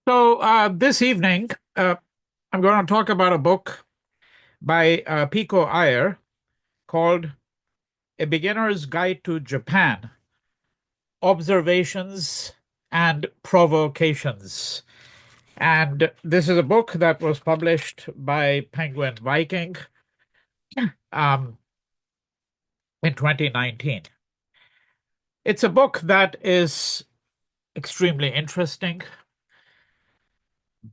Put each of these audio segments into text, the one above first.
This evening, I'm going to talk about a book by Pico Iyer called A Beginner's Guide to Japan: Observations and Provocations. And this is a book that was published by Penguin Viking um, in 2019. It's a book that is extremely interesting,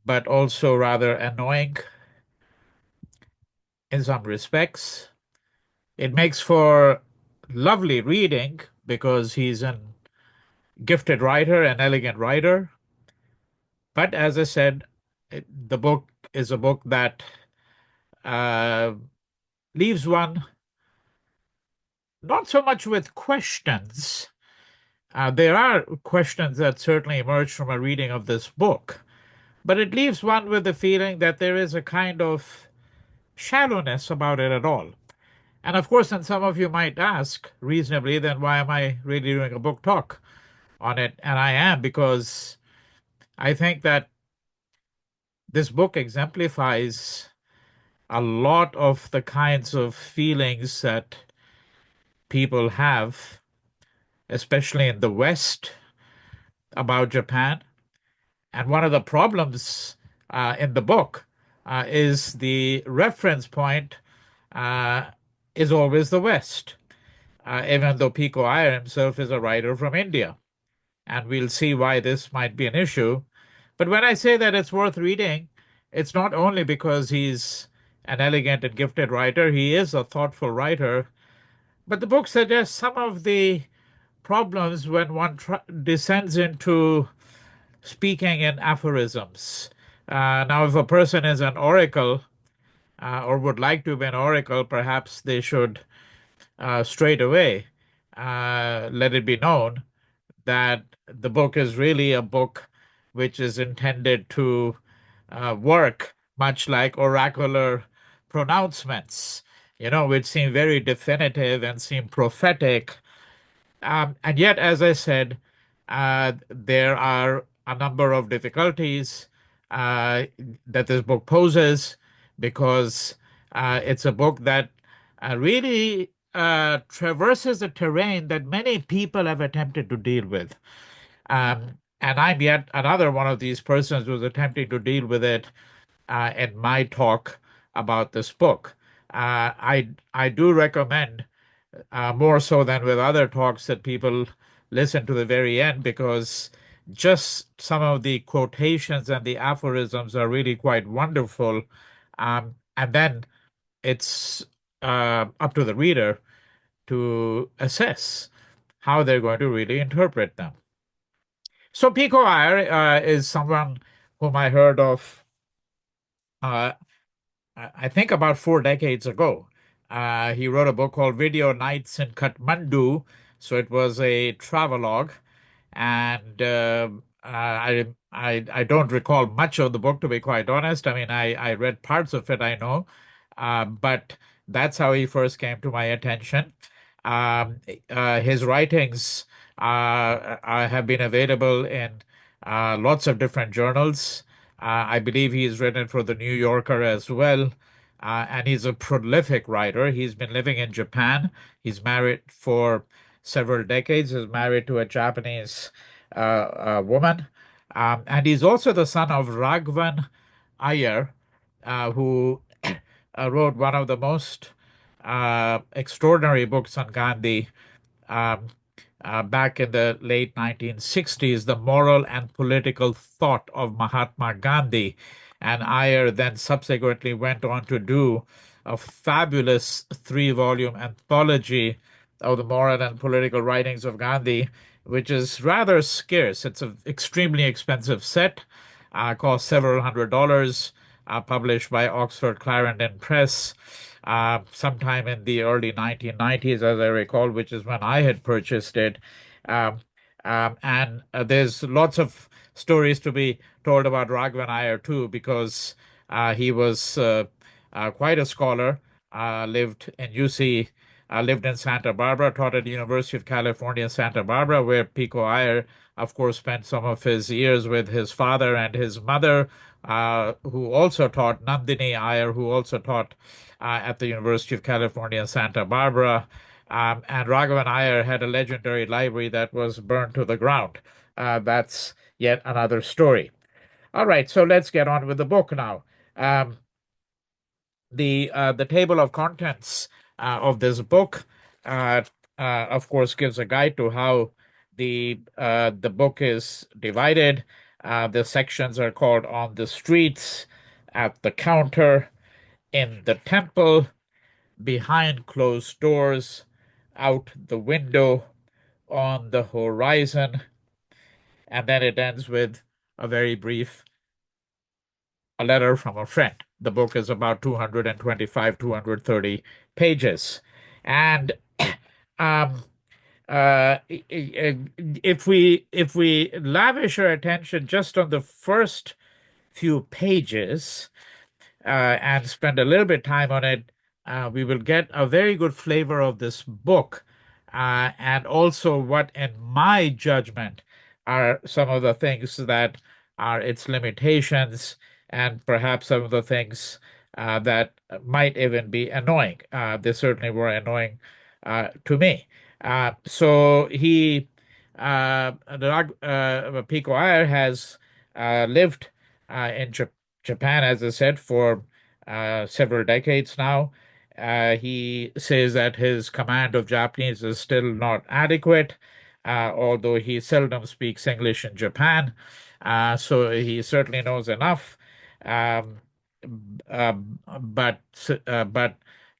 but also rather annoying in some respects. It makes for lovely reading because he's a gifted writer, an elegant writer. But as I said, the book is a book that uh, leaves one not so much with questions. There are questions that certainly emerge from a reading of this book, but it leaves one with the feeling that there is a kind of shallowness about it at all. And of course, then some of you might ask reasonably, then why am I really doing a book talk on it? And I am, because I think that this book exemplifies a lot of the kinds of feelings that people have, especially in the West, about Japan. And one of the problems in the book is the reference point uh, is always the West, even though Pico Iyer himself is a writer from India. And we'll see why this might be an issue. But when I say that it's worth reading, it's not only because he's an elegant and gifted writer, he is a thoughtful writer, but the book suggests some of the problems when one descends into speaking in aphorisms. Now, if a person is an oracle or would like to be an oracle, perhaps they should straight away let it be known that the book is really a book which is intended to work much like oracular pronouncements, which seem very definitive and seem prophetic. And yet, as I said, there are a number of difficulties that this book poses because it's a book that really traverses a terrain that many people have attempted to deal with. And I'm yet another one of these persons who's attempting to deal with it in my talk about this book. I do recommend, more so than with other talks, that people listen to the very end because just some of the quotations and the aphorisms are really quite wonderful. And then it's up to the reader to assess how they're going to really interpret them. So Pico Iyer is someone whom I heard of, uh, I think about 4 decades ago. He wrote a book called Video Nights in Kathmandu. So it was a travelogue, and I don't recall much of the book, to be quite honest. I mean, I read parts of it, I know, but that's how he first came to my attention. His writings have been available in lots of different journals. I believe he's written for the New Yorker as well. And he's a prolific writer. He's been living in Japan. He's married for several decades. He's married to a Japanese woman. And he's also the son of Raghavan Iyer, who wrote one of the most extraordinary books on Gandhi um, back in the late 1960s, The Moral and Political Thought of Mahatma Gandhi. And Iyer then subsequently went on to do a fabulous 3 volume anthology of the moral and political writings of Gandhi, which is rather scarce. It's an extremely expensive set, cost several $100s, published by Oxford Clarendon Press sometime in the early 1990s, as I recall, which is when I had purchased it. Um, and there's lots of stories to be told about Raghavan Iyer too, because he was quite a scholar, lived in UC lived in Santa Barbara, taught at the University of California, Santa Barbara, where Pico Iyer, of course, spent some of his years with his father and his mother, who also taught, Nandini Iyer, who also taught at the University of California, Santa Barbara. And Raghavan Iyer had a legendary library that was burned to the ground. That's yet another story. All right, so let's get on with the book now. Um, the table of contents of this book, uh, of course, gives a guide to how the book is divided. The sections are called on the streets, at the counter, in the temple, behind closed doors, out the window, on the horizon, and then it ends with a very brief a letter from a friend. The book is about 225, 230 pages. And um, if we lavish our attention just on the first few pages, and spend a little bit of time on it, we will get a very good flavor of this book, and also what, in my judgment, are some of the things that are its limitations, and perhaps some of the things that might even be annoying. They certainly were annoying to me. Pico Iyer has lived in Japan, as I said, for several decades now. He says that his command of Japanese is still not adequate, although he seldom speaks English in Japan. So he certainly knows enough, um, uh, but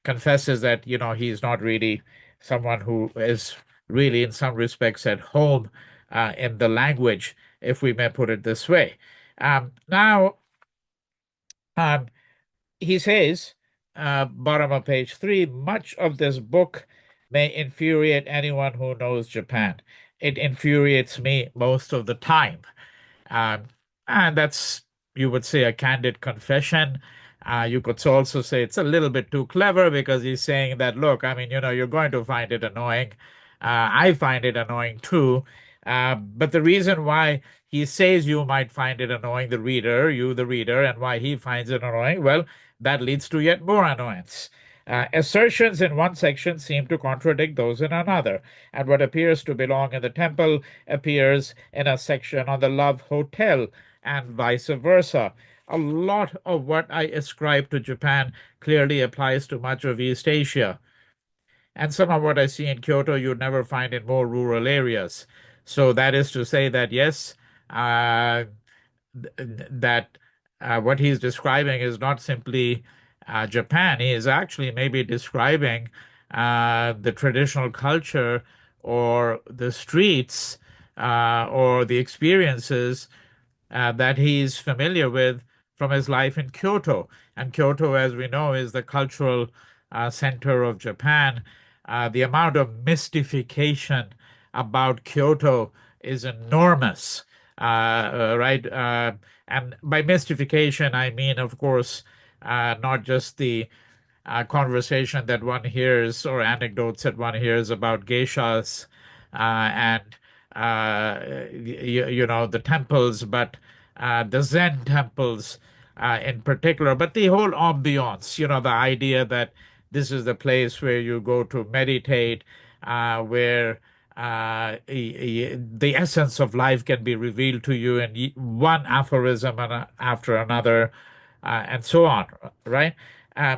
confesses that he's not really someone who is really, in some respects, at home in the language, if we may put it this way. Now, um, he says, bottom of page 3, much of this book may infuriate anyone who knows Japan. It infuriates me most of the time. Um, and that's, you would say, a candid confession. You could also say it's a little bit too clever because he's saying that, look, I mean, you're going to find it annoying. I find it annoying too. But the reason why he says you might find it annoying, the reader, and why he finds it annoying, well, that leads to yet more annoyance. Assertions in one section seem to contradict those in another, and what appears to belong in the temple appears in a section on the Love Hotel, and vice versa. A lot of what I ascribe to Japan clearly applies to much of East Asia. And some of what I see in Kyoto, you'd never find in more rural areas. So that is to say that, yes, uh, that what he's describing is not simply Japan. He is actually maybe describing the traditional culture or the streets or the experiences that he's familiar with from his life in Kyoto. And Kyoto, as we know, is the cultural center of Japan. The amount of mystification about Kyoto is enormous, right? And by mystification, I mean, of course, not just the conversation that one hears or anecdotes that one hears about geishas and the temples, but the Zen temples in particular, but the whole ambiance, the idea that this is the place where you go to meditate, where the essence of life can be revealed to you in one aphorism after another, and so on, right? Uh,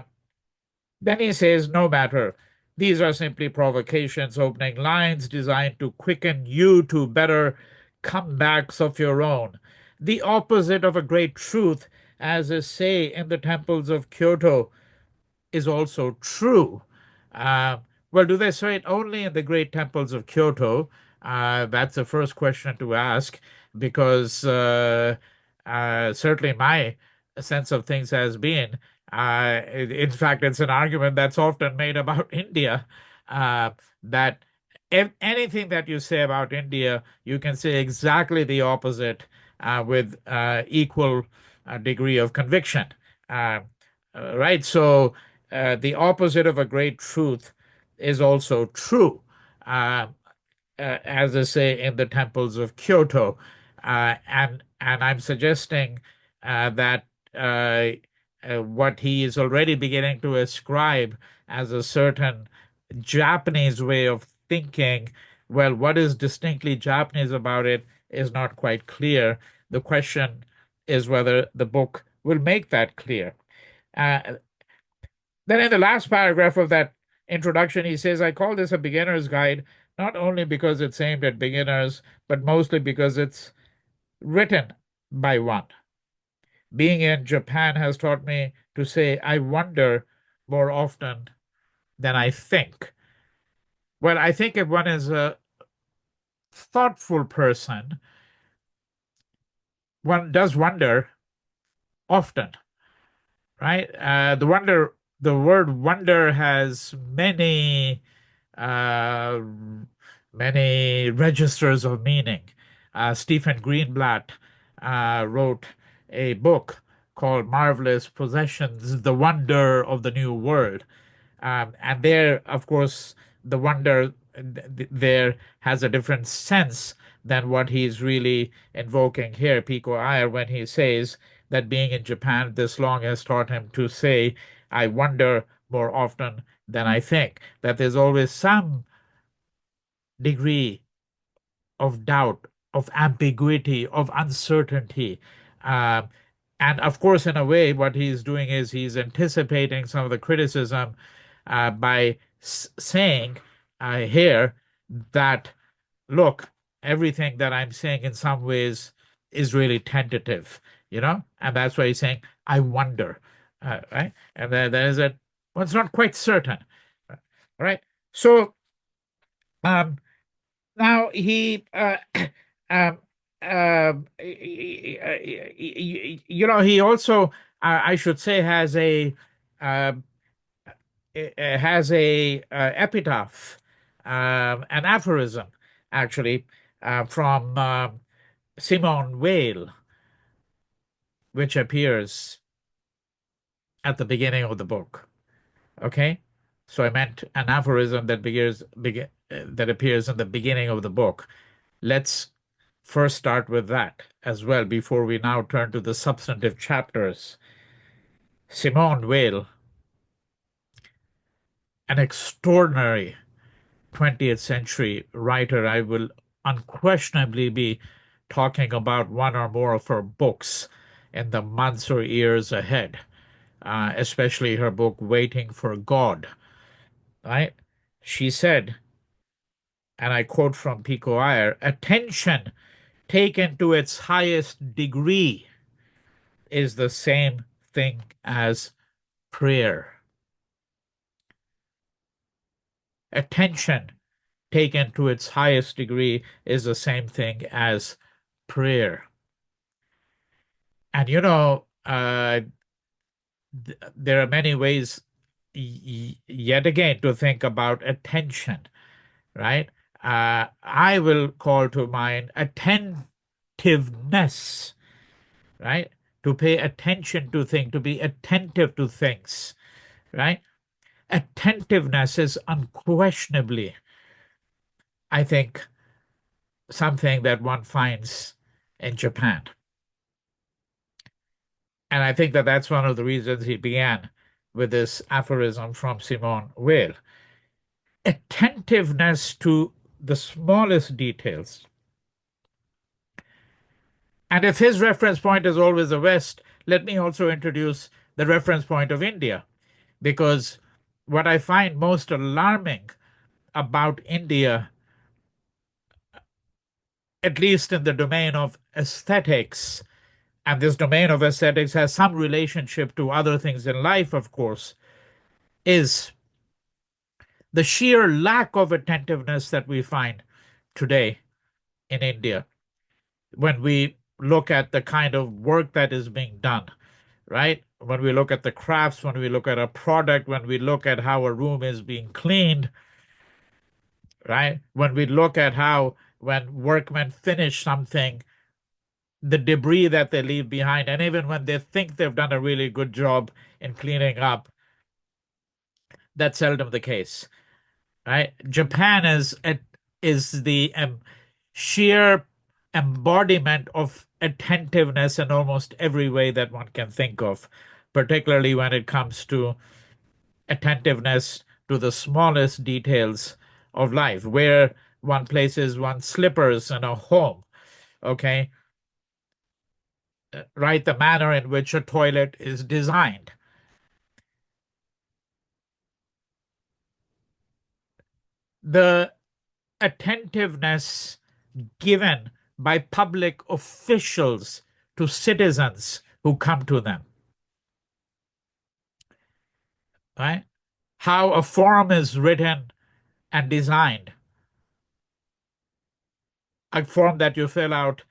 then he says, no matter. These are simply provocations, opening lines designed to quicken you to better comebacks of your own. The opposite of a great truth, as is say in the temples of Kyoto, is also true. Uh, well, do they say it only in the great temples of Kyoto? That's the first question to ask, because certainly my sense of things has been, in fact, it's an argument that's often made about India, uh, that if anything that you say about India, you can say exactly the opposite with equal degree of conviction. Uh, right? So, the opposite of a great truth is also true. Uh, as they say in the temples of Kyoto. And I'm suggesting that uh, what he is already beginning to ascribe as a certain Japanese way of thinking, well, what is distinctly Japanese about it is not quite clear. The question is whether the book will make that clear. Uh, then in the last paragraph of that introduction, he says, I call this a beginner's guide, not only because it's aimed at beginners, but mostly because it's written by one. Being in Japan has taught me to say, I wonder more often than I think. Well, I think if one is a thoughtful person, one does wonder often, right? The word wonder has uh, many registers of meaning. Stephen Greenblatt wrote a book called Marvelous Possessions, The Wonder of the New World. And there, of course, the wonder there has a different sense than what he's really invoking here, Pico Iyer, when he says that being in Japan this long has taught him to say, I wonder more often than I think, that there's always some degree of doubt, of ambiguity, of uncertainty. Uh, and of course, in a way, what he's doing is he's anticipating some of the criticism by saying here that, look, everything that I'm saying in some ways is really tentative, and that's why he's saying, I wonder, right? And there is a, well, it's not quite certain, right? So, um, now um, he also, I should say, uh, has a epitaph, an aphorism, actually, from Simone Weil, which appears at the beginning of the book. Okay, so I meant an aphorism that appears in the beginning of the book. Let's first start with that as well before we now turn to the substantive chapters. Simone Weil, an extraordinary 20th century writer. I will unquestionably be talking about one or more of her books in the months or years ahead, especially her book, Waiting for God. Right? She said, and I quote from Pico Iyer, attention taken to its highest degree is the same thing as prayer. Attention taken to its highest degree is the same thing as prayer. And there are many ways, yet again, to think about attention, right? I will call to mind attentiveness, right? To pay attention to things, to be attentive to things, right? Attentiveness is unquestionably, I think, something that one finds in Japan. And I think that that's one of the reasons he began with this aphorism from Simone Weil. Attentiveness to the smallest details. And if his reference point is always the West, let me also introduce the reference point of India, because what I find most alarming about India, at least in the domain of aesthetics, and this domain of aesthetics has some relationship to other things in life, of course, is the sheer lack of attentiveness that we find today in India when we look at the kind of work that is being done, right? When we look at the crafts, when we look at a product, when we look at how a room is being cleaned, right? When we look at how, when workmen finish something, the debris that they leave behind, and even when they think they've done a really good job in cleaning up, that's seldom the case. right? Japan is the sheer embodiment of attentiveness in almost every way that one can think of, particularly when it comes to attentiveness to the smallest details of life, where one places one's slippers in a home, okay? Right, the manner in which a toilet is designed, the attentiveness given by public officials to citizens who come to them, right? How a form is written and designed, a form that you fill out,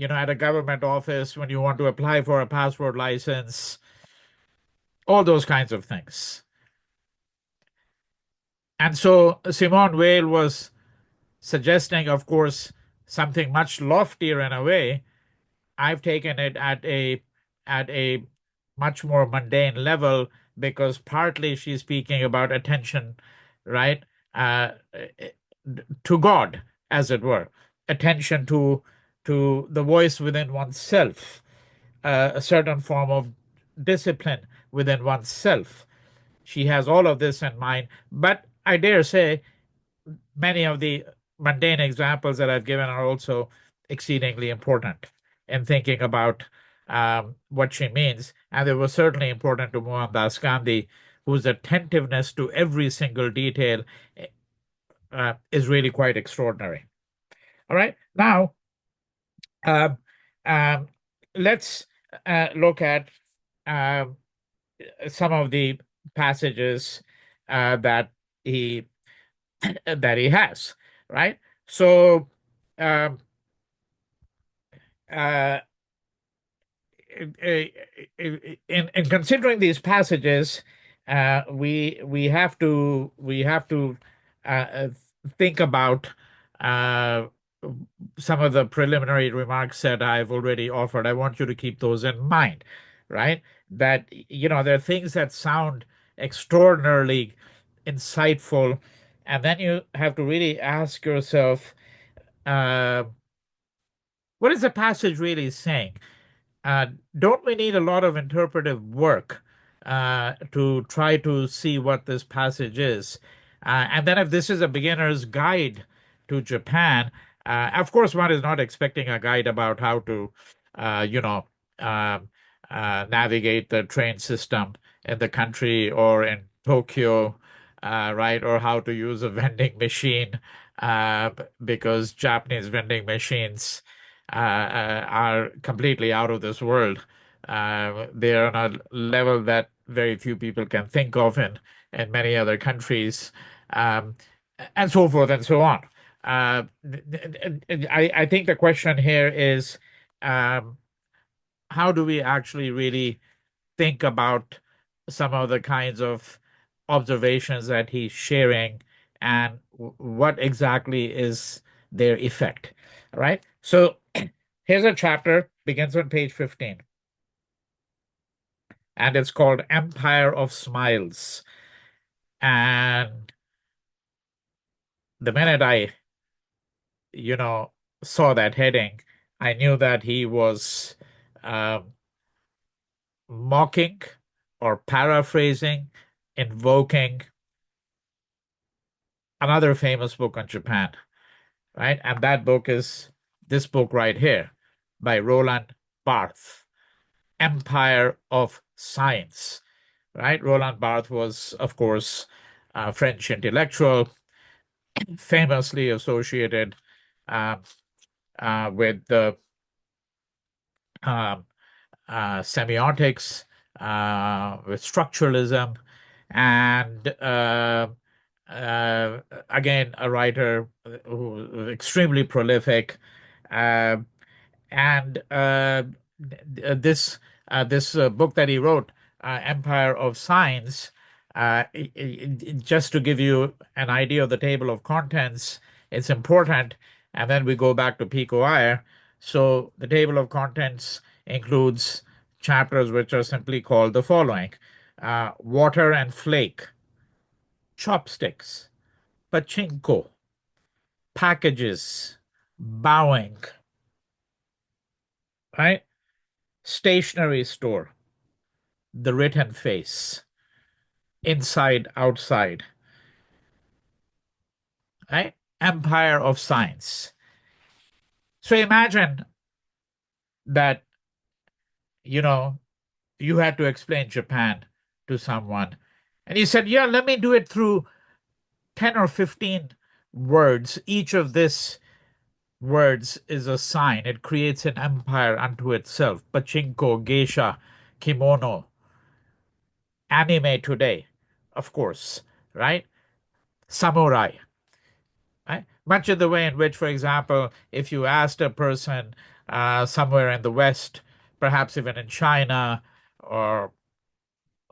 at a government office when you want to apply for a passport license, all those kinds of things. And so Simone Weil was suggesting, of course, something much loftier in a way. I've taken it at a much more mundane level because partly she's speaking about attention, right? To God, as it were, attention to the voice within oneself, a certain form of discipline within oneself. She has all of this in mind, but I dare say many of the mundane examples that I've given are also exceedingly important in thinking about what she means. And it was certainly important to Mohandas Gandhi, whose attentiveness to every single detail is really quite extraordinary. All right. Now, um, um, let's look at um, some of the passages that he has, right? So, um, uh, in considering these passages, we have to uh, uh, think about uh, some of the preliminary remarks that I've already offered. I want you to keep those in mind, right? That there are things that sound extraordinarily insightful, and then you have to really ask yourself, uh, what is the passage really saying? Uh, don't we need a lot of interpretive work to try to see what this passage is? And then, if this is a beginner's guide to Japan, of course, one is not expecting a guide about how to, um, navigate the train system in the country or in Tokyo, right? Or how to use a vending machine, uh, because Japanese vending machines are completely out of this world. They're on a level that very few people can think of in many other countries, um, and so forth and so on. I think the question here is, um, how do we actually really think about some of the kinds of observations that he's sharing, and what exactly is their effect? All right. So here's a chapter, begins on page 15, and it's called Empire of Smiles. And the minute I, you know, saw that heading, I knew that he was um, mocking or paraphrasing, invoking another famous book on Japan, right? And that book is this book right here by Roland Barthes, Empire of Science, right? Roland Barthes was, of course, a French intellectual, famously associated um, with the um, semiotics, with structuralism, and uh, again, a writer who was extremely prolific. Uh, and this book that he wrote, Empire of Science, just to give you an idea of the table of contents, it's important. And then we go back to Pico Iyer. So the table of contents includes chapters which are simply called the following: water and flake, chopsticks, pachinko, packages, bowing, right? Stationery store, the written face, inside, outside, right? Empire of science. So imagine that, you know, you had to explain Japan to someone. And you said, yeah, let me do it through 10 or 15 words. Each of these words is a sign. It creates an empire unto itself. Pachinko, geisha, kimono, anime today, of course, right? Samurai, right? Much of the way in which, for example, if you asked a person somewhere in the West, perhaps even in China or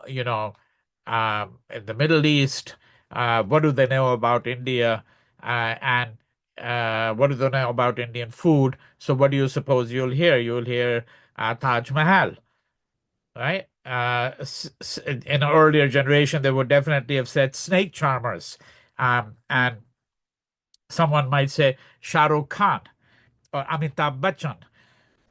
you know, in the Middle East, what do they know about India, and what do they know about Indian food? So, what do you suppose you'll hear? You'll hear Taj Mahal, right? In an earlier generation, they would definitely have said snake charmers, and someone might say Shah Rukh Khan or Amitabh Bachchan.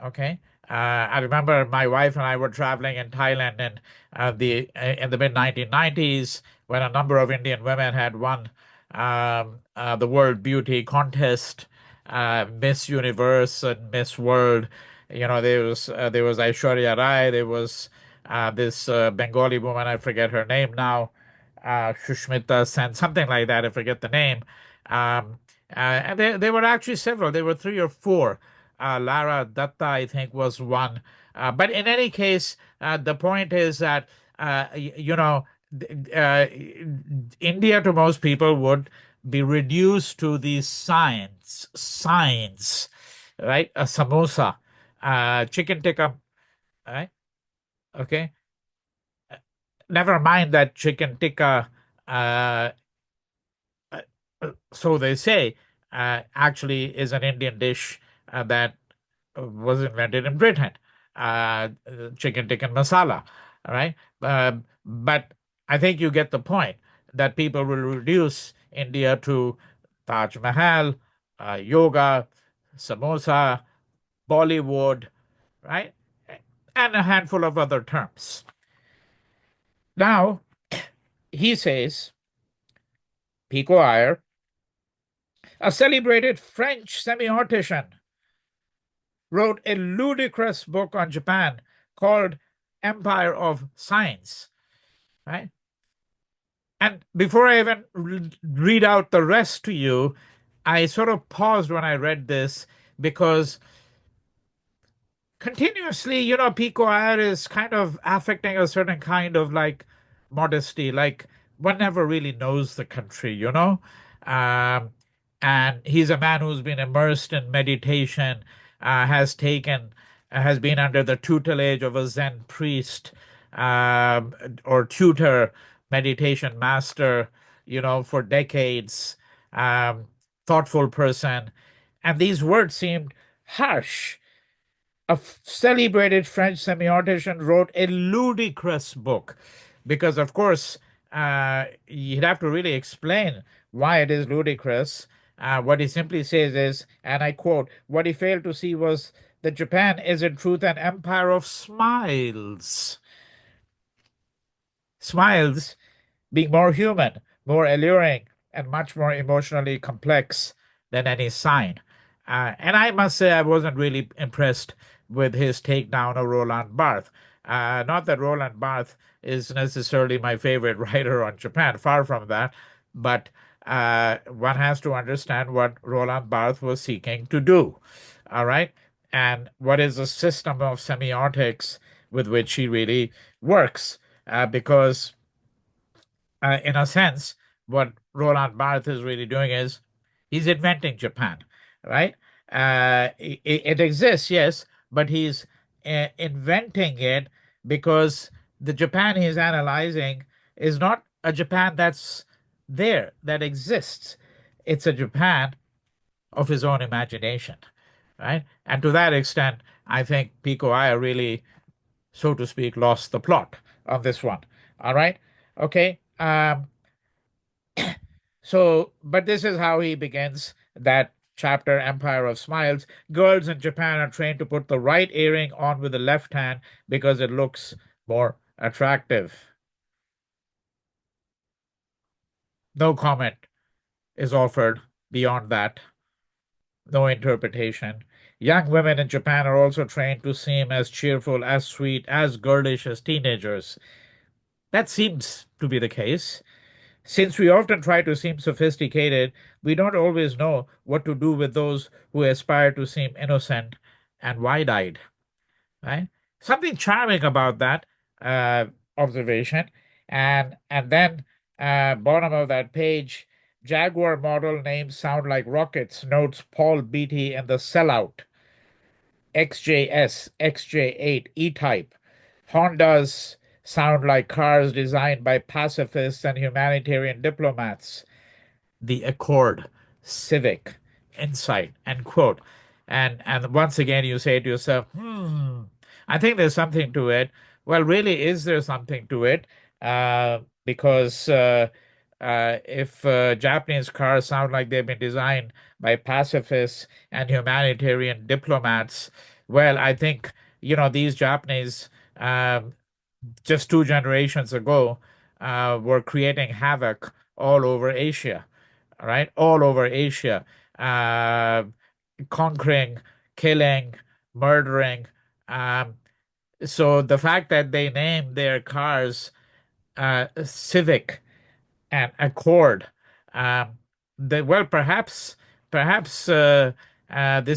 Okay. I remember my wife and I were traveling in Thailand in the mid 1990s when a number of Indian women had won the World Beauty Contest, Miss Universe and Miss World. There was Aishwarya Rai. There was this Bengali woman. I forget her name now. Shushmita Sen, something like that. I forget the name. Um, and there were actually several. There were three or four. Lara Datta, I think, was one. But in any case, the point is that, uh, India to most people would be reduced to these signs, right? A samosa, chicken tikka, right? Okay. Never mind that chicken tikka, uh, so they say, actually is an Indian dish that was invented in Britain, chicken tikka masala, right? But I think you get the point that people will reduce India to Taj Mahal, yoga, samosa, Bollywood, right? And a handful of other terms. Now, he says, Pico Iyer, a celebrated French semiotician, wrote a ludicrous book on Japan called Empire of Science, right? And before I even read out the rest to you, I sort of paused when I read this because continuously, Pico Iyer is kind of affecting a certain kind of like modesty, like one never really knows the country. Um, and he's a man who's been immersed in meditation, has been under the tutelage of a Zen priest, or tutor, meditation master, for decades, thoughtful person. And these words seemed harsh. A celebrated French semiotician wrote a ludicrous book because, of course, you'd have to really explain why it is ludicrous. What he simply says is, and I quote, what he failed to see was that Japan is in truth an empire of smiles. Smiles being more human, more alluring, and much more emotionally complex than any sign. And I must say, I wasn't really impressed with his takedown of Roland Barthes. Not that Roland Barthes is necessarily my favorite writer on Japan, far from that, but one has to understand what Roland Barthes was seeking to do. All right. And what is the system of semiotics with which he really works? Because in a sense, what Roland Barthes is really doing is he's inventing Japan, right? It exists, yes, but he's inventing it because the Japan he's analyzing is not a Japan that's there, that exists. It's a Japan of his own imagination, right? And to that extent, I think Pico Iyer really, so to speak, lost the plot on this one. All right. Okay. So, but this is how he begins that chapter, Empire of Smiles. Girls in Japan are trained to put the right earring on with the left hand because it looks more attractive. No comment is offered beyond that, no interpretation. Young women in Japan are also trained to seem as cheerful, as sweet, as girlish as teenagers. That seems to be the case. Since we often try to seem sophisticated, we don't always know what to do with those who aspire to seem innocent and wide-eyed, right? Something charming about that uh, observation. And then bottom of that page, Jaguar model names sound like rockets, notes Paul Beatty in The Sellout. XJS, XJ8, E-Type. Hondas sound like cars designed by pacifists and humanitarian diplomats. The Accord, Civic, Insight, end quote. And once again you say to yourself, I think there's something to it. Well, really, is there something to it? Because if Japanese cars sound like they've been designed by pacifists and humanitarian diplomats, well, I think, these Japanese, um, just 2 generations ago, were creating havoc all over Asia, right? All over Asia, uh, conquering, killing, murdering. Um, so the fact that they named their cars Civic and Accord, um, well, perhaps this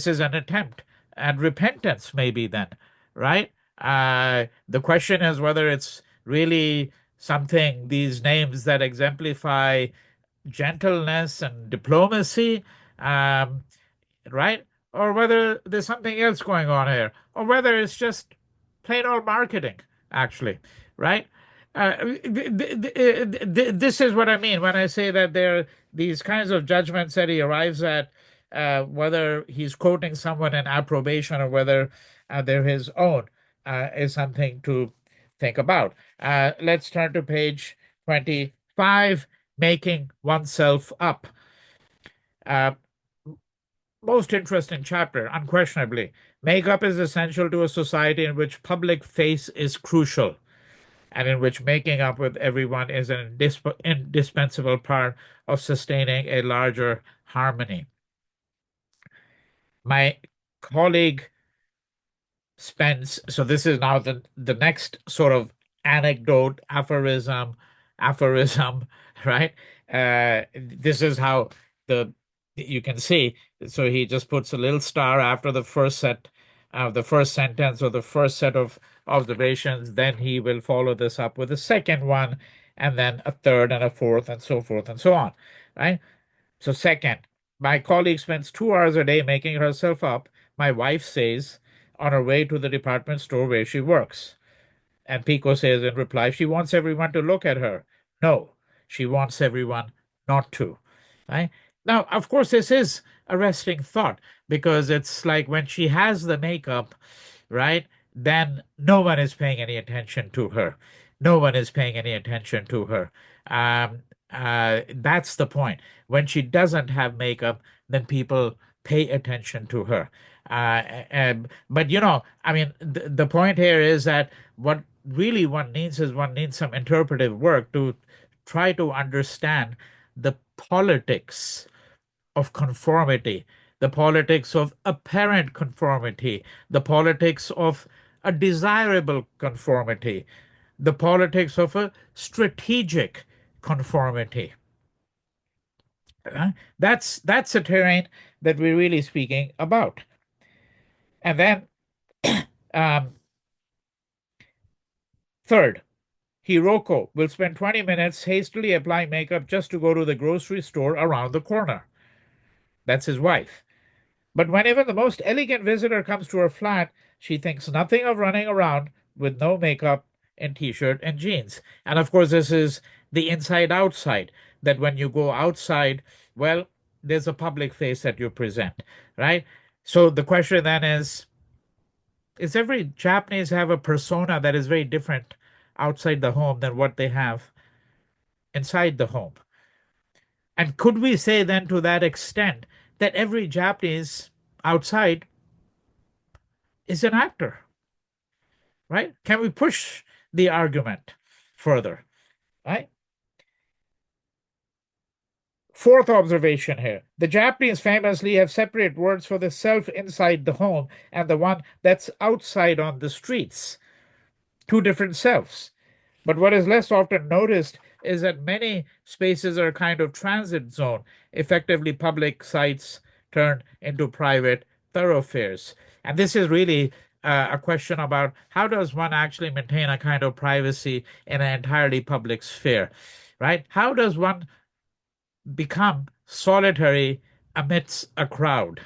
is an attempt at repentance, maybe then, right? The question is whether it's really something, these names that exemplify gentleness and diplomacy, um, right? Or whether there's something else going on here, or whether it's just plain old marketing, actually, right? This is what I mean when I say that there are these kinds of judgments that he arrives at, whether he's quoting someone in approbation or whether they're his own, is something to think about. Let's turn to page 25, making oneself up. Uh, Most interesting chapter, unquestionably. Makeup is essential to a society in which public face is crucial and in which making up with everyone is an indispensable part of sustaining a larger harmony. My colleague spends, so this is now the next sort of anecdote, aphorism, right? This is how the you can see. So he just puts a little star after the first sentence or the first set of observations. Then he will follow this up with a second one, and then a third and a fourth, and so forth and so on, right? So second, my colleague spends 2 hours a day making herself up, my wife says, on her way to the department store where she works. And Pico says in reply, she wants everyone to look at her. No, she wants everyone not to. Right? Now, of course, this is a resting thought because it's like when she has the makeup, right? Then no one is paying any attention to her. No one is paying any attention to her. Um, that's the point. When she doesn't have makeup, then people pay attention to her. But I mean, the point here is that what really one needs is one needs some interpretive work to try to understand the politics of conformity, the politics of apparent conformity, the politics of a desirable conformity, the politics of a strategic conformity. That's a terrain that we're really speaking about. And then, um, third, Hiroko will spend 20 minutes hastily applying makeup just to go to the grocery store around the corner. That's his wife. But when even the most elegant visitor comes to her flat, she thinks nothing of running around with no makeup and t-shirt and jeans. And of course, this is the inside outside, that when you go outside, well, there's a public face that you present, right? So the question then is every Japanese have a persona that is very different outside the home than what they have inside the home? And could we say then to that extent that every Japanese outside is an actor, right? Can we push the argument further, right? Fourth observation here. The Japanese famously have separate words for the self inside the home and the one that's outside on the streets. Two different selves. But what is less often noticed is that many spaces are a kind of transit zone, effectively public sites turned into private thoroughfares. And this is really a question about how does one actually maintain a kind of privacy in an entirely public sphere, right? How does one become solitary amidst a crowd?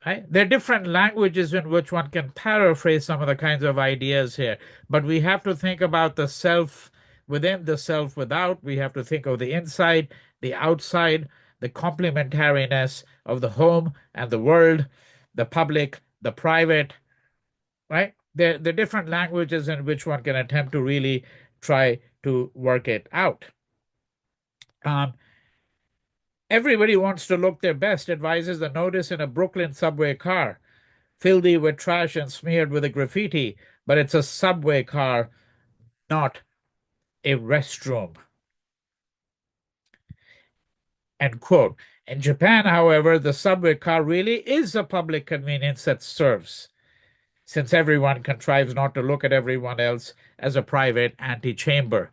Right? There are different languages in which one can paraphrase some of the kinds of ideas here, but we have to think about the self within, the self without. We have to think of the inside, the outside, the complementariness of the home and the world, the public, the private, right? There are different languages in which one can attempt to really try to work it out. Um, Everybody wants to look their best, advises the notice in a Brooklyn subway car, filthy with trash and smeared with a graffiti, but it's a subway car, not a restroom. End quote. In Japan, however, the subway car really is a public convenience that serves, since everyone contrives not to look at everyone else as a private antechamber.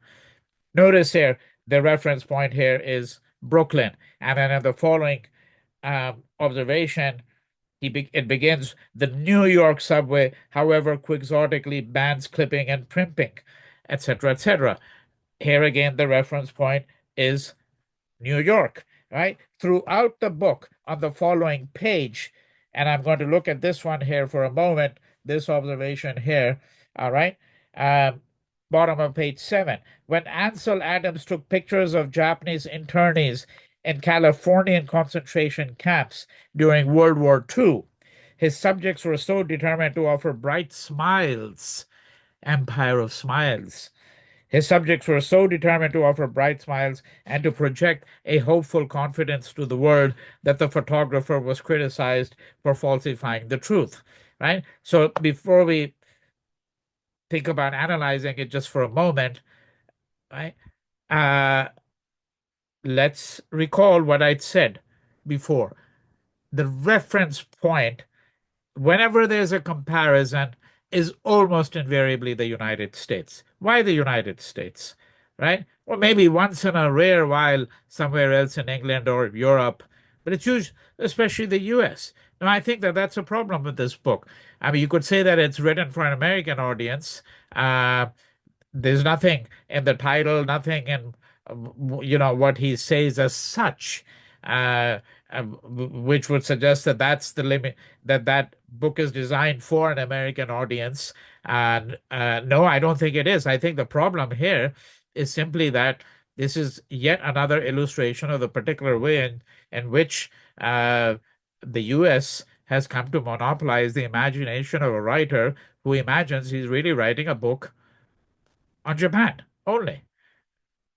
Notice here, the reference point here is Brooklyn. And then in the following observation, it begins the New York subway, however, quixotically bans clipping and primping, etc., etc. Here again, the reference point is New York, right? Throughout the book, on the following page, and I'm going to look at this one here for a moment, this observation here, all right? Um, Bottom of page 7. When Ansel Adams took pictures of Japanese internees in Californian concentration camps during World War II, his subjects were so determined to offer bright smiles, empire of smiles. His subjects were so determined to offer bright smiles and to project a hopeful confidence to the world that the photographer was criticized for falsifying the truth, right? So before we think about analyzing it just for a moment, right? Uh, let's recall what I'd said before. The reference point, whenever there's a comparison, is almost invariably the United States. Why the United States? Right? Or maybe once in a rare while somewhere else in England or Europe, but it's usually, especially the US. Now, I think that that's a problem with this book. I mean, you could say that it's written for an American audience. There's nothing in the title, nothing in what he says as such, which would suggest that that's the limit, that book is designed for an American audience. And no, I don't think it is. I think the problem here is simply that this is yet another illustration of the particular way in which the U.S. has come to monopolize the imagination of a writer who imagines he's really writing a book on Japan only,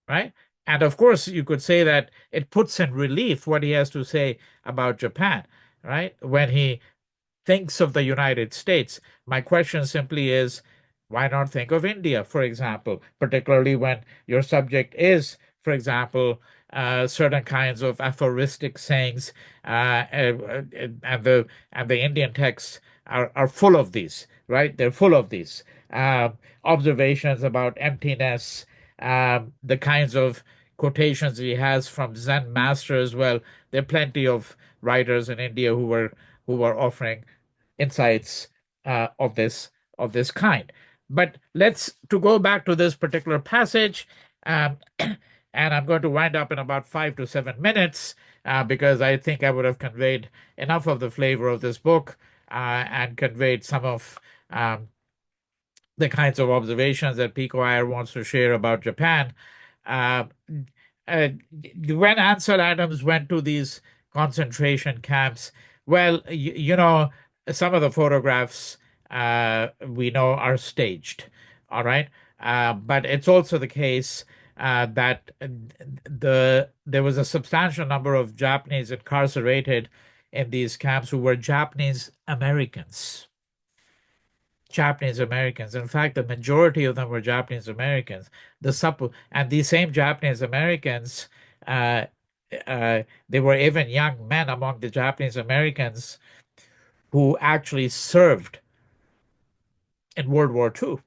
right? And of course, you could say that it puts in relief what he has to say about Japan, right? When he thinks of the United States, my question simply is, why not think of India, for example, particularly when your subject is, for example, certain kinds of aphoristic sayings, and the Indian texts are full of these, right? They're full of these observations about emptiness, the kinds of quotations he has from Zen masters. Well, there are plenty of writers in India who were offering insights of this kind. But let's to go back to this particular passage, um, and I'm going to wind up in about 5 to 7 minutes because I think I would have conveyed enough of the flavor of this book and conveyed some of the kinds of observations that Pico Iyer wants to share about Japan. Uh, uh, when Ansel Adams went to these concentration camps, well, some of the photographs we know are staged, all right? But it's also the case that there was a substantial number of Japanese incarcerated in these camps who were Japanese Americans. Japanese Americans. In fact, the majority of them were Japanese Americans. And these same Japanese Americans, uh, there were even young men among the Japanese Americans who actually served in World War II,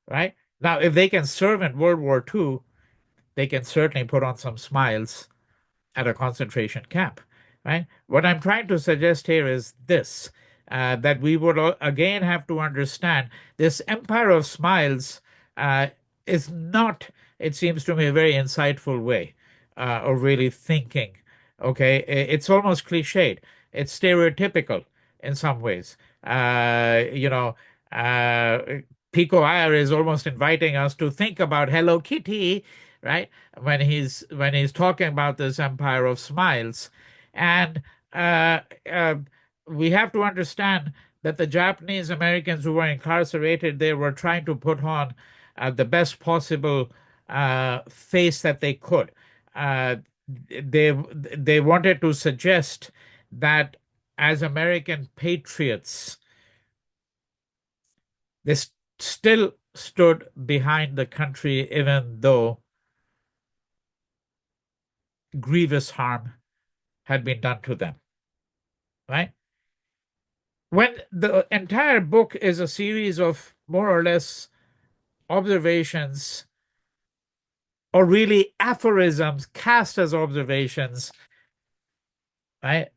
right? Now, if they can serve in World War II, they can certainly put on some smiles at a concentration camp, right? What I'm trying to suggest here is this, that we would again have to understand this empire of smiles uh, is not, it seems to me, a very insightful way of really thinking. Okay, it's almost cliched, it's stereotypical in some ways. Uh, Pico Iyer is almost inviting us to think about Hello Kitty, right? When he's talking about this empire of smiles, and uh, uh, we have to understand that the Japanese Americans who were incarcerated there were trying to put on the best possible face that they could. Uh, they wanted to suggest that as American patriots, they still stood behind the country even though grievous harm had been done to them, right? When the entire book is a series of more or less observations, or really aphorisms cast as observations, right?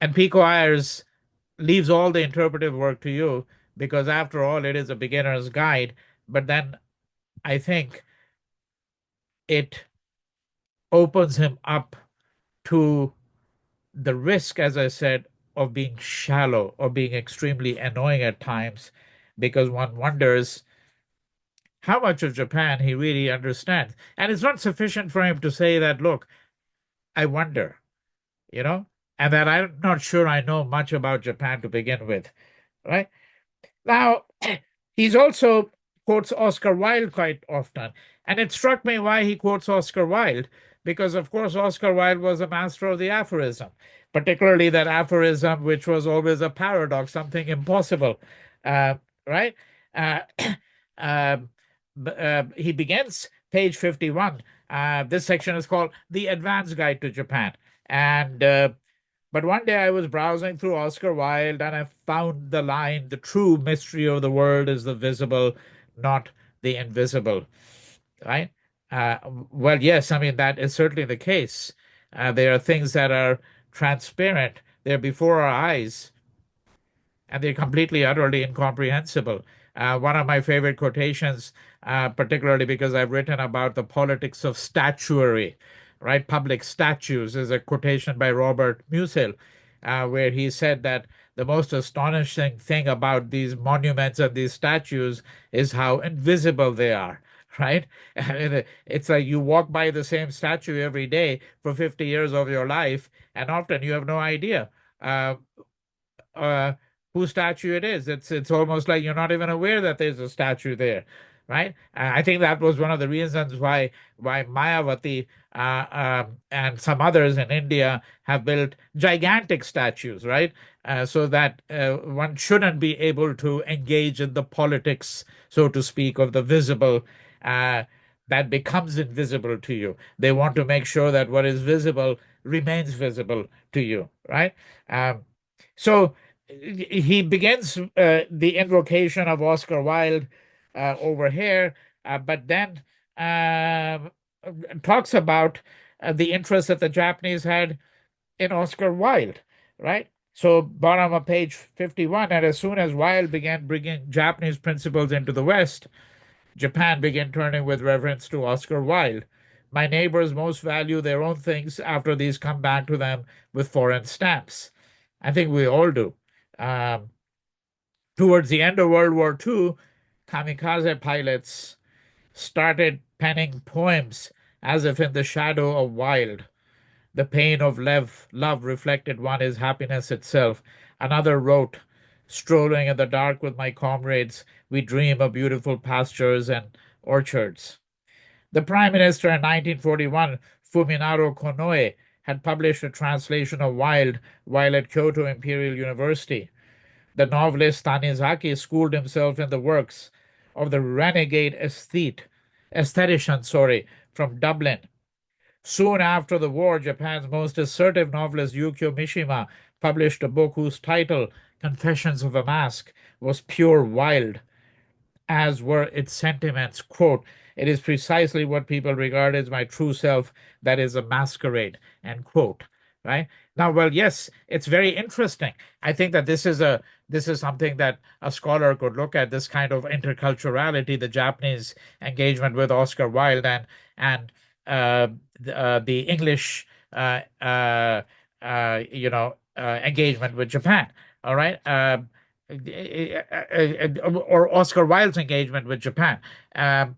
And Pico Ayers leaves all the interpretive work to you because, after all, it is a beginner's guide. But then I think it opens him up to the risk, as I said, of being shallow or being extremely annoying at times, because one wonders how much of Japan he really understands. And it's not sufficient for him to say that, look, I wonder, you know, and that I'm not sure I know much about Japan to begin with, right? Now, he's also quotes Oscar Wilde quite often. And it struck me why he quotes Oscar Wilde, because, of course, Oscar Wilde was a master of the aphorism, particularly that aphorism which was always a paradox, something impossible, uh, right? Uh, um, he begins page 51. This section is called The Advanced Guide to Japan. And but one day I was browsing through Oscar Wilde and I found the line, the true mystery of the world is the visible, not the invisible, right? Uh, well, yes, I mean, that is certainly the case. There are things that are transparent, they're before our eyes, and they're completely, utterly incomprehensible. One of my favorite quotations, particularly because I've written about the politics of statuary, right? Public statues, is a quotation by Robert Musil, where he said that the most astonishing thing about these monuments and these statues is how invisible they are. Right? I mean, it's like you walk by the same statue every day for 50 years of your life, and often you have no idea. Uh, uh, whose statue it is. It's almost like you're not even aware that there's a statue there, right? I think that was one of the reasons why Mayavati and some others in India have built gigantic statues, right? So that one shouldn't be able to engage in the politics, so to speak, of the visible. That becomes invisible to you. They want to make sure that what is visible remains visible to you, right? So he begins the invocation of Oscar Wilde over here, but then talks about the interest that the Japanese had in Oscar Wilde, right? So, bottom of page 51, and as soon as Wilde began bringing Japanese principles into the West, Japan began turning with reverence to Oscar Wilde. My neighbors most value their own things after these come back to them with foreign stamps. I think we all do. Um, Towards the end of World War II, kamikaze pilots started penning poems as if in the shadow of Wilde. The pain of love reflected one is happiness itself. Another wrote, strolling in the dark with my comrades, we dream of beautiful pastures and orchards. The prime minister in 1941, Fuminaro Konoe, had published a translation of Wilde while at Kyoto Imperial University. The novelist Tanizaki schooled himself in the works of the renegade aesthetician, from Dublin. Soon after the war, Japan's most assertive novelist Yukio Mishima published a book whose title, Confessions of a Mask, was pure Wilde, as were its sentiments. Quote, "It is precisely what people regard as my true self that is a masquerade," end quote. Right? Now, well, yes, it's very interesting. I think that this is something that a scholar could look at, this kind of interculturality, the Japanese engagement with Oscar Wilde and uh, the English engagement with Japan. All right. Or Oscar Wilde's engagement with Japan. Um,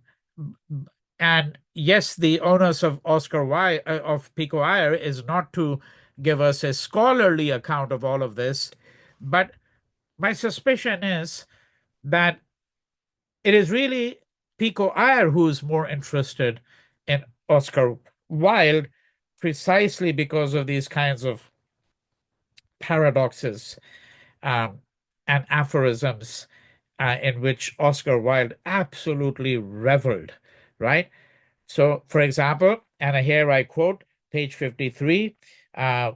and yes, the onus of Oscar Wilde of Pico Iyer is not to give us a scholarly account of all of this, but my suspicion is that it is really Pico Iyer who's more interested in Oscar Wilde precisely because of these kinds of paradoxes um, and aphorisms in which Oscar Wilde absolutely reveled, right? So, for example, and here I quote page 53, uh,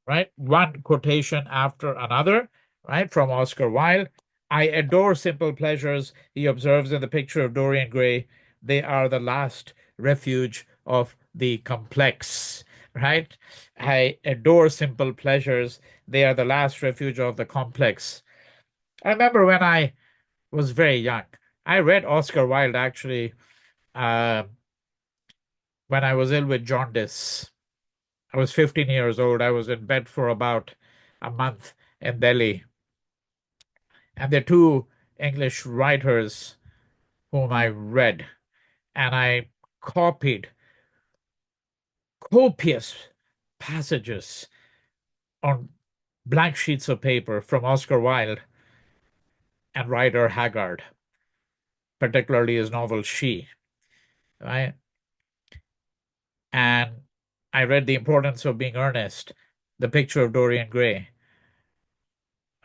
right? One quotation after another, right? From Oscar Wilde. "I adore simple pleasures," he observes in the picture of Dorian Gray. "They are the last refuge of the complex," right? "I adore simple pleasures. They are the last refuge of the complex." I remember when I was very young, I read Oscar Wilde actually uh, when I was ill with jaundice. I was 15 years old. I was in bed for about a month in Delhi. And there are two English writers whom I read, and I copied copious passages on blank sheets of paper from Oscar Wilde and Rider Haggard, particularly his novel She, right? And I read The Importance of Being Earnest, The Picture of Dorian Gray,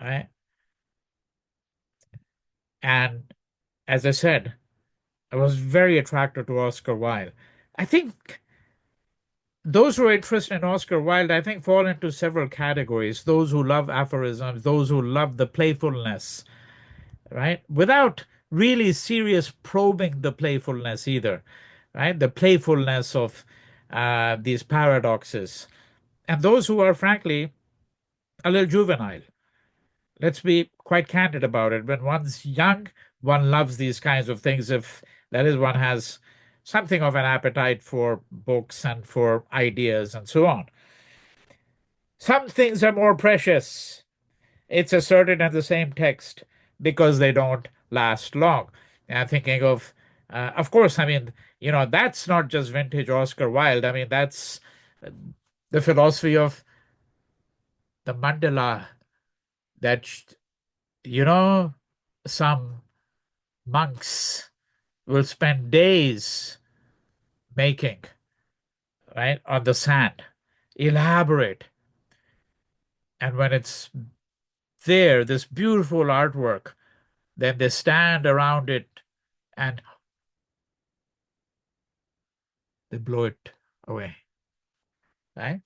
right? And as I said, I was very attracted to Oscar Wilde. I think those who are interested in Oscar Wilde, I think, fall into several categories. Those who love aphorisms, those who love the playfulness, right? Without really serious probing the playfulness either, right? The playfulness of these paradoxes. And those who are, frankly, a little juvenile. Let's be quite candid about it. When one's young, one loves these kinds of things. If that is, one has something of an appetite for books and for ideas and so on. Some things are more precious. It's asserted in the same text because they don't last long. And I'm thinking of course, I mean, that's not just vintage Oscar Wilde. I mean, that's the philosophy of the mandala that, you know, some monks will spend days making, right, on the sand, elaborate. And when it's there, this beautiful artwork, then they stand around it and they blow it away, right?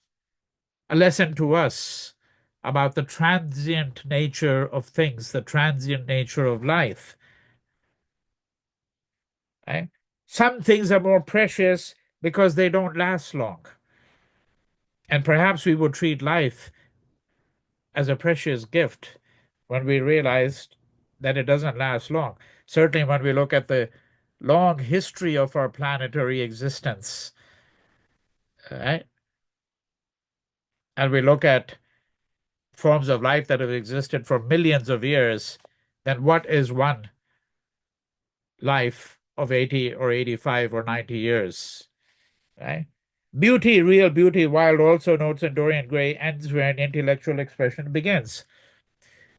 A lesson to us about the transient nature of things, the transient nature of life, right? Some things are more precious because they don't last long. And perhaps we would treat life as a precious gift when we realize that it doesn't last long. Certainly, when we look at the long history of our planetary existence, right? And we look at forms of life that have existed for millions of years, then what is one life of 80 or 85 or 90 years, right? Beauty, real beauty, Wilde also notes in Dorian Gray, ends where an intellectual expression begins,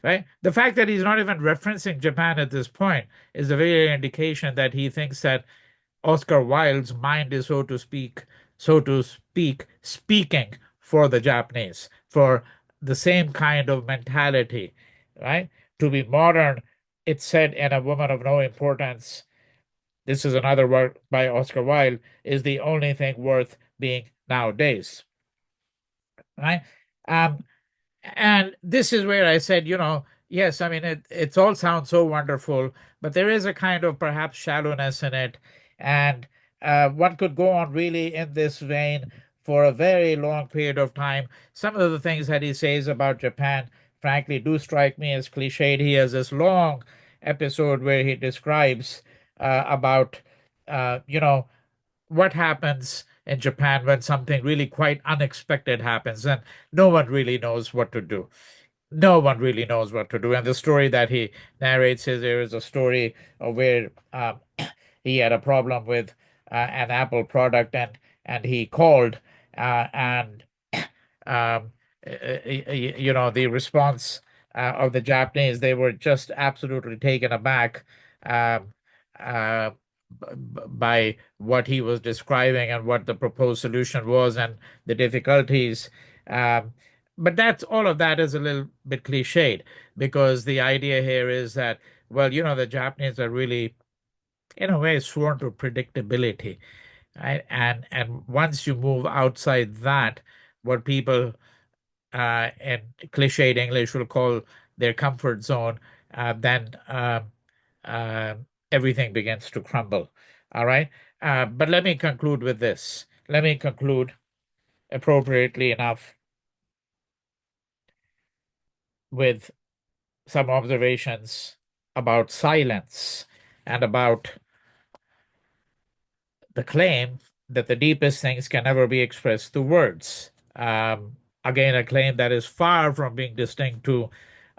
right? The fact that he's not even referencing Japan at this point is a very indication that he thinks that Oscar Wilde's mind is, so to speak, speaking for the Japanese, for the same kind of mentality, right? To be modern, it's said in A Woman of No Importance, this is another work by Oscar Wilde, is the only thing worth being nowadays, right? Um, and this is where I said, yes, I mean, it all sounds so wonderful, but there is a kind of perhaps shallowness in it. And one could go on really in this vein for a very long period of time. Some of the things that he says about Japan, frankly, do strike me as cliched. He has this long episode where he describes about, what happens in Japan when something really quite unexpected happens, and no one really knows what to do. No one really knows what to do. And the story that he narrates is there is a story of where he had a problem with an Apple product, and he called, and um, the response of the Japanese, they were just absolutely taken aback um, uh, by what he was describing and what the proposed solution was and the difficulties. Um, but that's all of that is a little bit cliched, because the idea here is that, well, the Japanese are really, in a way, sworn to predictability, right? And once you move outside that, what people in cliched English will call their comfort zone, then uh, everything begins to crumble. All right. But let me conclude with this. Let me conclude appropriately enough with some observations about silence and about the claim that the deepest things can never be expressed through words. Again, a claim that is far from being distinct to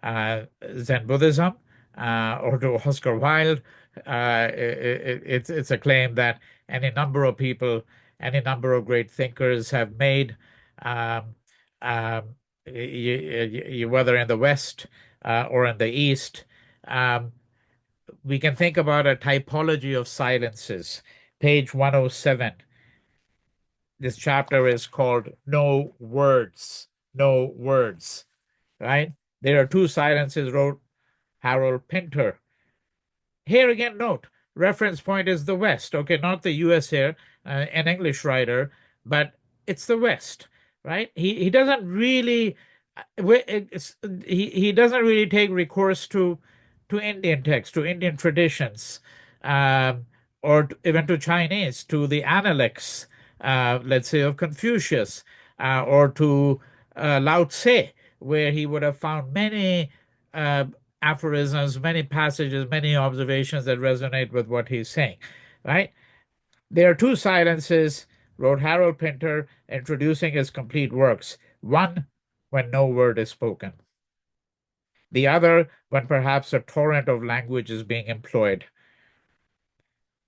Zen Buddhism or to Oscar Wilde. It's a claim that any number of people, any number of great thinkers have made, um, um, whether in the West or in the East. Um, we can think about a typology of silences. Page 107. This chapter is called No Words. No Words, right? There are two silences, wrote Harold Pinter. Here again, note, reference point is the West. Okay, not the US here, an English writer, but it's the West, right? He doesn't really he doesn't really take recourse to Indian texts, to Indian traditions, um, or even to Chinese, to the Analects, let's say, of Confucius, or to Lao Tse, where he would have found many uh, aphorisms, many passages, many observations that resonate with what he's saying, right? There are two silences, wrote Harold Pinter, introducing his complete works. One, when no word is spoken. The other, when perhaps a torrent of language is being employed.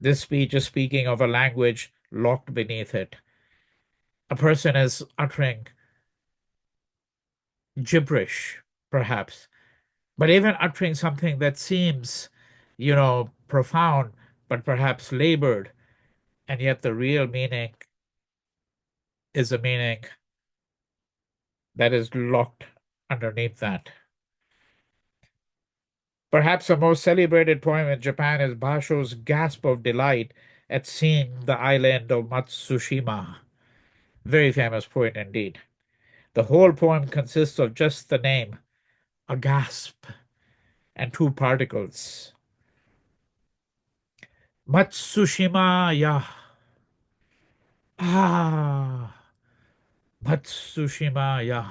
This speech is speaking of a language locked beneath it. A person is uttering gibberish, perhaps, but even uttering something that seems, profound, but perhaps labored, and yet the real meaning is a meaning that is locked underneath that. Perhaps the most celebrated poem in Japan is Basho's gasp of delight at seeing the island of Matsushima. Very famous poem indeed. The whole poem consists of just the name, a gasp, and two particles. Matsushima ya. Ah, Matsushima ya.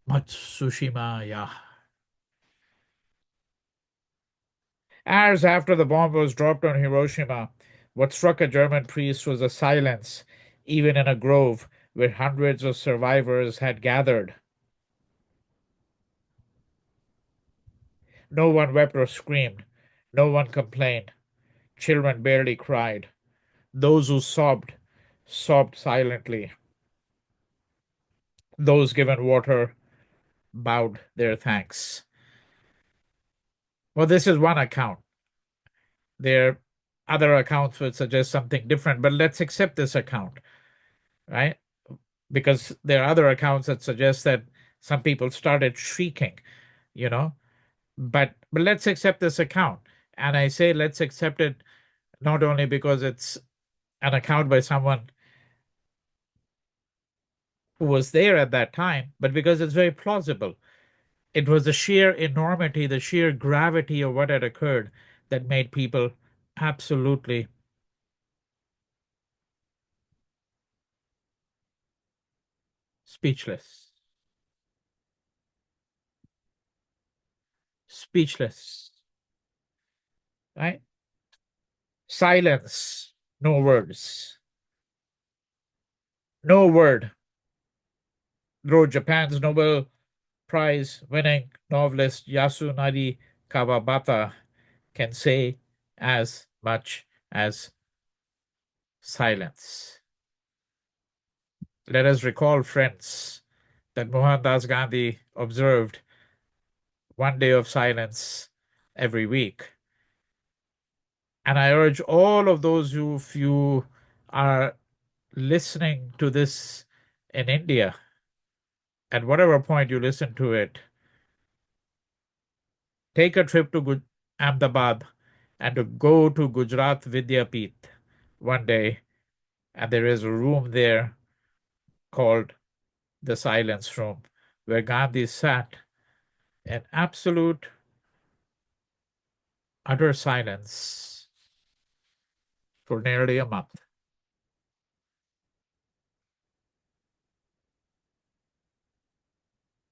Matsushima ya. Hours after the bomb was dropped on Hiroshima, what struck a German priest was a silence, even in a grove where hundreds of survivors had gathered. No one wept or screamed. No one complained. Children barely cried. Those who sobbed, sobbed silently. Those given water bowed their thanks. Well, this is one account. There other accounts would suggest something different, but let's accept this account, right? Because there are other accounts that suggest that some people started shrieking, you know. But let's accept this account. And I say let's accept it not only because it's an account by someone who was there at that time, but because it's very plausible. It was the sheer enormity, the sheer gravity of what had occurred that made people absolutely speechless. Speechless, right? Silence, no words, no word, wrote Japan's Nobel Prize winning novelist Yasunari Kawabata, can say as much as silence. Let us recall, friends, that Mohandas Gandhi observed 1 day of silence every week. And I urge all of those who, if you are listening to this in India, at whatever point you listen to it, take a trip to Ahmedabad and to go to Gujarat Vidyapeeth 1 day. And there is a room there called the Silence Room, where Gandhi sat in absolute, utter silence for nearly a month.